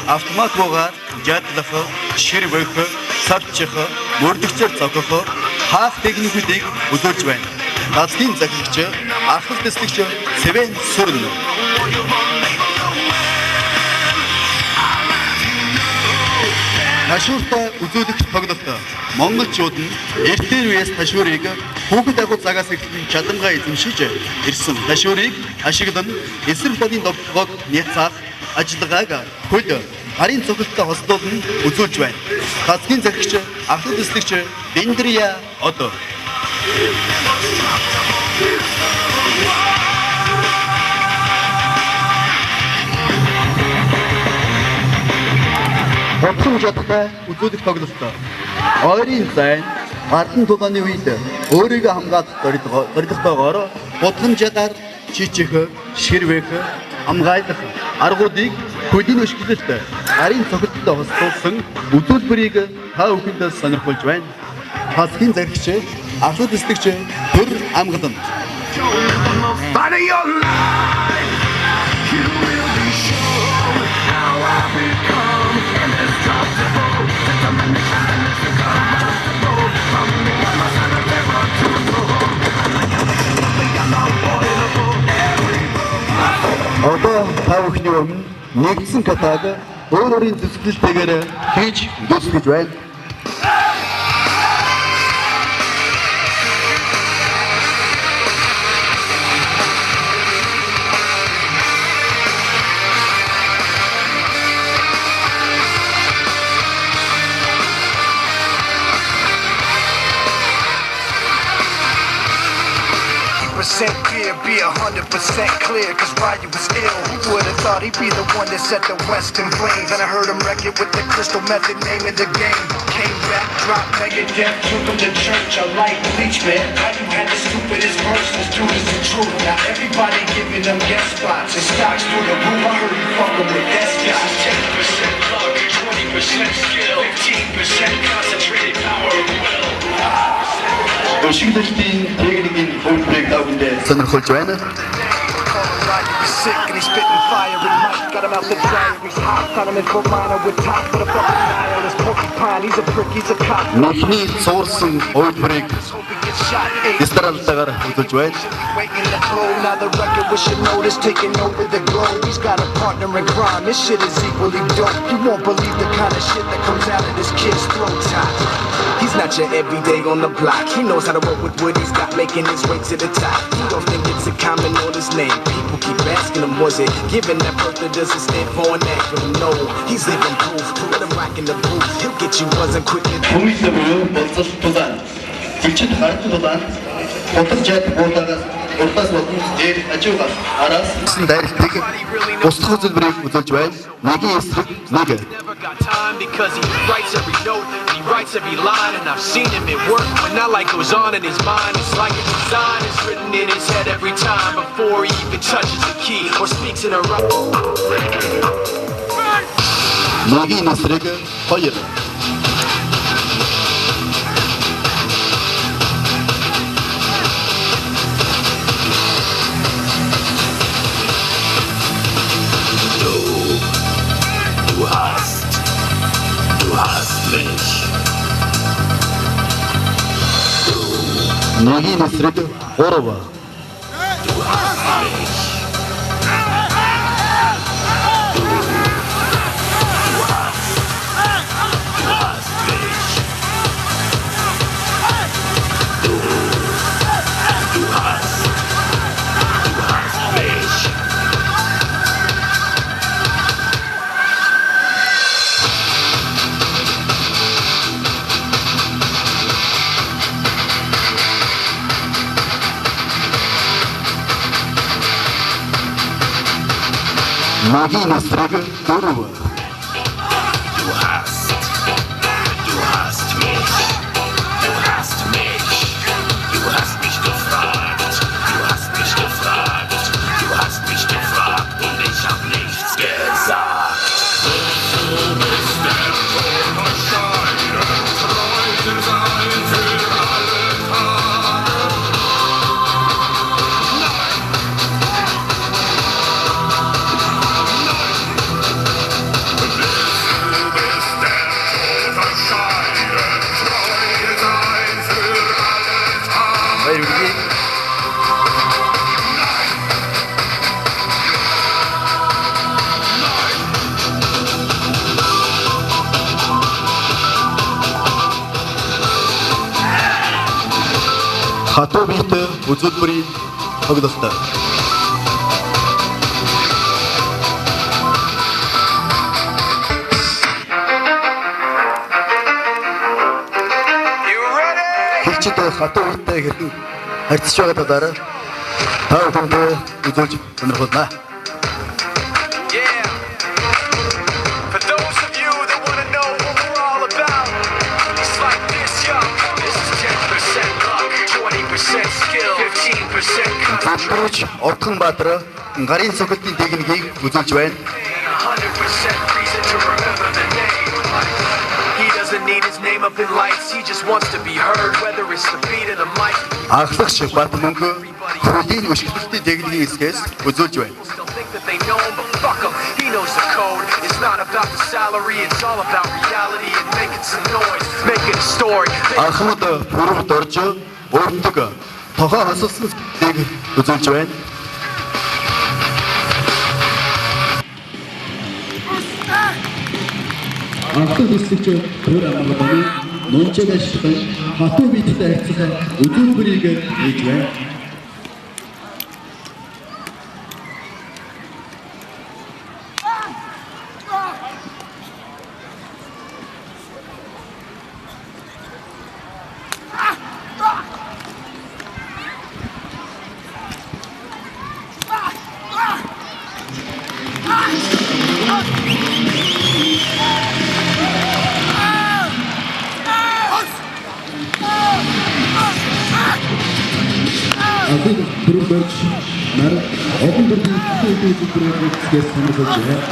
автомат богаар ядлах, шир бөх, савчих, мөрдөгчөөр зогох, хаах техникүүдийг үзүүлж байна. Галгийн захирагч, архал дэслэгч Сэвэн Сүрэн. Ташууртай үзүүлэгч тоглолт. Монголчууд нь эртний үеэс ташуурыг хүүхэд агуу цагаас эхлэн чадамгаа эзэмшиж ирсэн. Ташуурыг ашиглан эсрэг талын довтлогыг няцаах ажиллагааг хөл харийн цогцолтой хослуулан үзүүлж байна. Галгийн захирагч, архал дэслэгч Бендрия Одо. Бодлон жадтай үзүүлэх тоглолт. Ойрын зайн ардын тулааны үед өөрийгөө хамгаалах зорилготойгоор бодлон жадаар чичих, ширвэх, хамгаалах аргуудыг хөдийн өшгөлөлт харийн цогцолтой хослуулсан үзүүлбэрийг та бүхэнд сонирхолж байна. Хасгийн заригч, архал дэслэгч Төр Амгалан. Одоо та бүхний өмнө нэгдсэн катаг өөрийн зүсгэлтэйгээр хийж дуусгаж байна. Clear, be 100% clear, cause Ryu was ill. Who would've thought he'd be the one that set the West in flames? And I heard him wreck it with the crystal method, name of the game. Came back, dropped Megadeth, took him to church. I like Bleach, man. How you had the stupidest verses, dude, is the truth. Now everybody giving them guest spots and stocks through the roof. I heard you fucking with that guy. 10% luck, 20% skill, 15% concentrated power of will. Өшигдөлтийн техникийн хөвлөгийг давгандээ сонирхолж байна. Sick and he's spitting fire with Mike, got him out the dryer, he's hot, found him in Fort Minor with top for the fucking Nile, this porcupine, he's a prick, he's a cop. Нөхний цуурсан хөвлөрийг Истралтагаар үзүүлж байна. Waiting to blow, now the record with your notice taking over the globe. He's got a partner in crime, this shit is equally dope. You won't believe the kind of shit that comes out of this kid's throat. He's not your everyday on the block. He knows how to work with what he's got, making his way to the top. He don't think it's a comment on his name. People keep asking him, was it given that birth that doesn't stand for an acronym? No, he's living proof. Let him rock in the booth. He'll get you buzzing quicker. Хүмүүсийн болцолтуудаа Хүчит харагдуулаад бодлжаад буулагаас уртаас болон дээр ажуугаас араас гэсэн дайралтыг устгах үзүүлбэрийг үзүүлж байна. Нэгийн эсрэг нэг. Because he writes every note and he writes every line, and I've seen him at work when that light goes on in his mind. It's like a design is written in his head every time before he even touches the key or speaks in a rock. Нэгийн эсрэг 2. Нэгийн эсрэг 3. Нэгийн эсрэг 4. хатуу биетэй үзүүлбэрийн тоглолттой. Хичээд хатуу биетэй хэрхэн харьцаж байгаа талаар та бүхэндээ үзүүлж сонирхолтой. Батрууч Ордхон Баатар гарын цогцолтын техникийг үзүүлж байна. Ахлагч Батмөнгө хөлийн өшгөлтийн техникийн эсгээс үзүүлж байна. He knows the code. It's not about the salary, it's all about reality and making some noise, making a story. Ахмад бүрд орж өөртөг тохоо хасалсан зүйлийг үзүүлж байна. Ахмад хэсэгч өөр амгааны нунчаг ашиглан хатуу биетэй харьцах үзүүлбэрийг хийж байна. Бүрбэж нар олон төрлийн зүйлс сонирхож байна.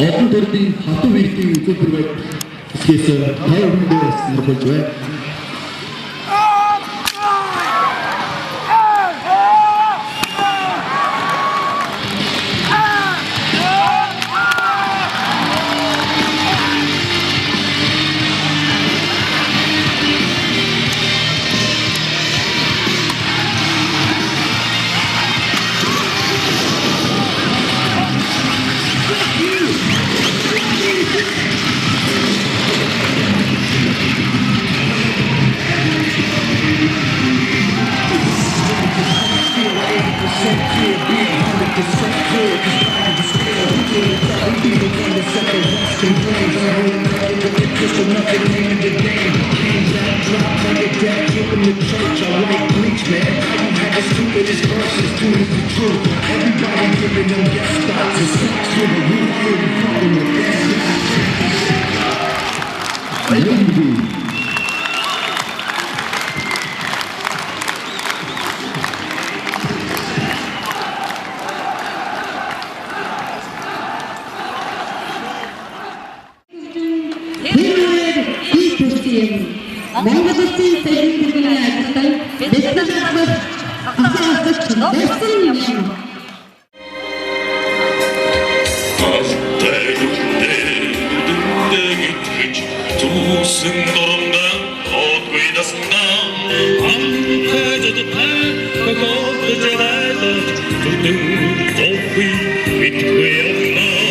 Олон төрлийн хатуу биеийн үзүүлбэр эсгээс тайван сонирхож байна. Go,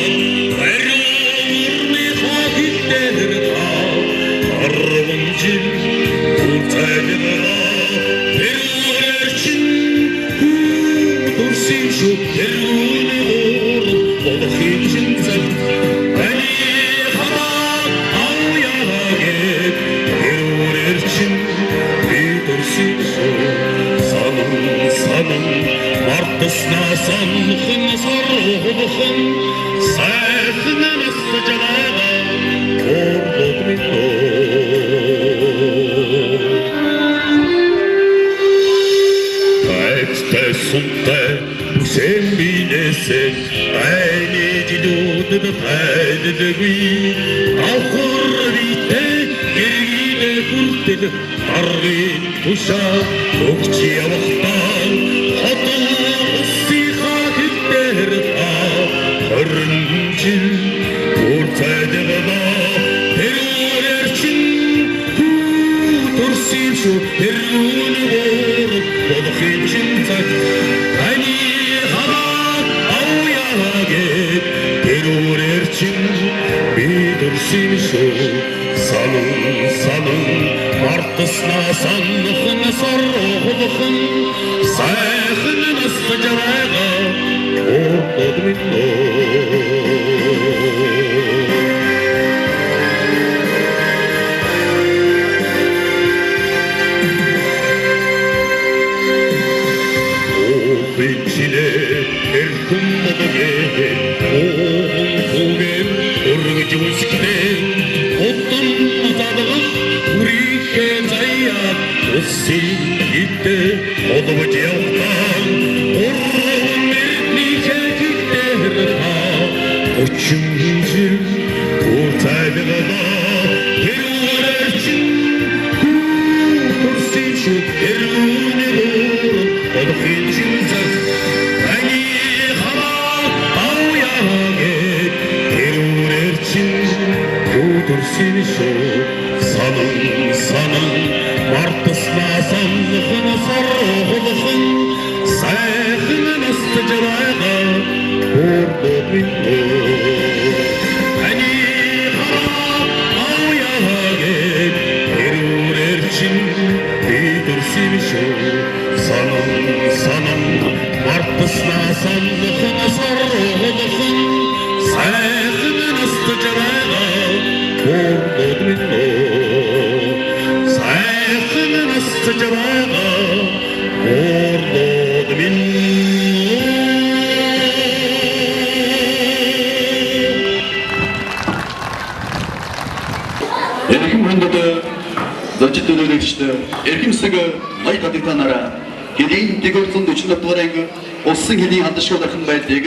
Улсын хэдийн хандшгуулахын байдлыг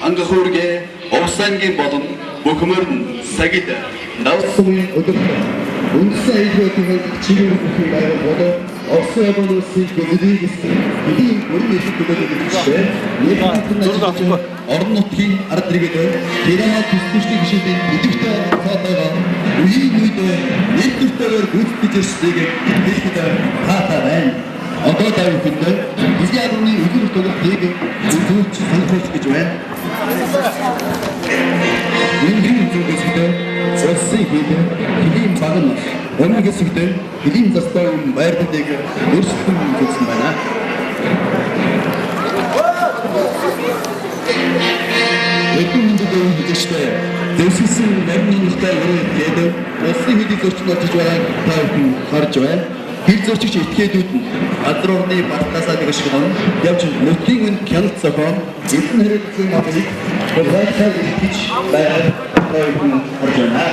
анги хуурගේ овсангийн болон бүхмөр сагид давсан өдөр үндсэн аюулгүй чигээр бүхэн байгаад болоо овсын обоносыг гүйлгээс хэдийн өргөн хэлбэрээр нэгэн орон нутгийн ард иргэд Тиранад төсвөчний гишүүдийн идэвхтэй цаатайгаар үеийн үед нэг төртөөр гүйцэтгэж ирснийг хэлэхэд таатай байна. Одоо тавьд бидний адны өдөр төлөвлөгийг зөвхөн санахуйч гэж байна. Энэний зүйлстэй зөвсөн хийдэг хэдийн цаг нь өмнө хэсэгтээ хэдийн застай байрлалыг өөрсдөө үзсэн байна. Өдөртөө хийжтэй зөвсөн нарны нөхцөл гэдэг улсын хэдийн зөрчил болж байгааг тавьд харж байна. Хил зөрчигч этгээдүүд нь газар орны балтаасаа гიშгэн явж нутгийн үнд хяналт зохион эдэн хэрэгцээ модыг боловсрол хийж байгаад харж байна.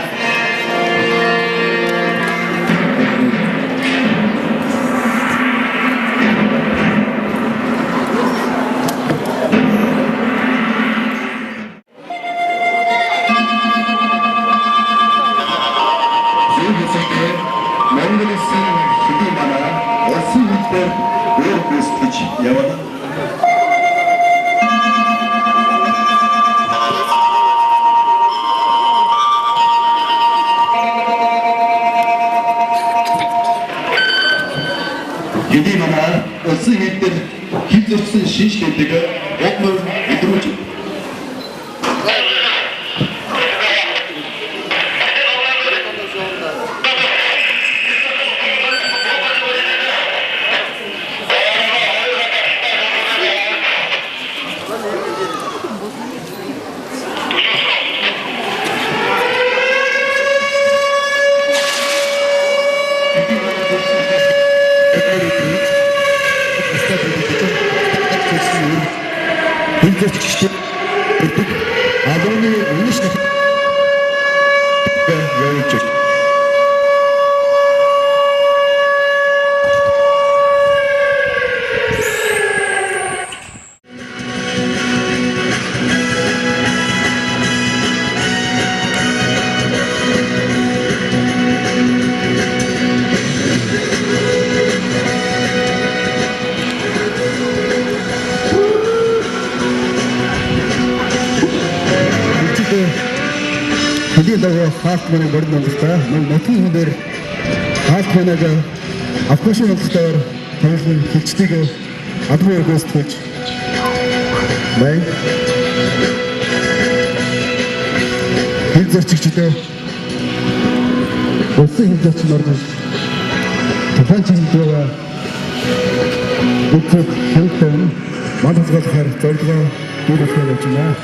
Хилзэгчтэй алууны үнэш явж байна. Хэдийн дагуу хаалтманы борд номлолтой нутгийн хүнээр хаалтманаг авкушин номлолтоор тавилан хилчдэг адмын өгөөсгөж байна. Хил зорчигчдээ улсын хил зорчин ордон тухайн чиглэлээр бүгд хилтэн мандалгахаар зорилгоо биелүүлж байна.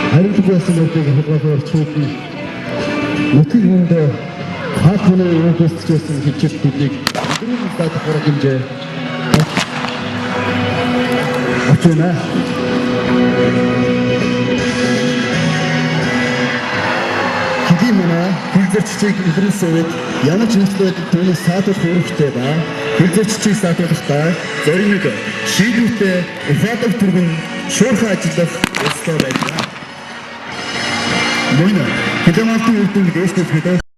Харилцагчдын хэлбэрээр чийдэн нутгийн хүнд хаалтны өгөөсгөжсэн хилчилт бүлийг өдрийн даатгах хорог хэмжээ очно. Хэдийн манай хилзэрчийг инференсээр ямар ч нөхцөлд түүнээс саатуулах үүрэгтэй ба хилзэрчийг саатуулахдаа зориг шийдвэртэй ухаадаг түргэн шуурхай ажиллах ёстой байна. Мөн хэдэн алтан үрдэн дэвшүүлэхэд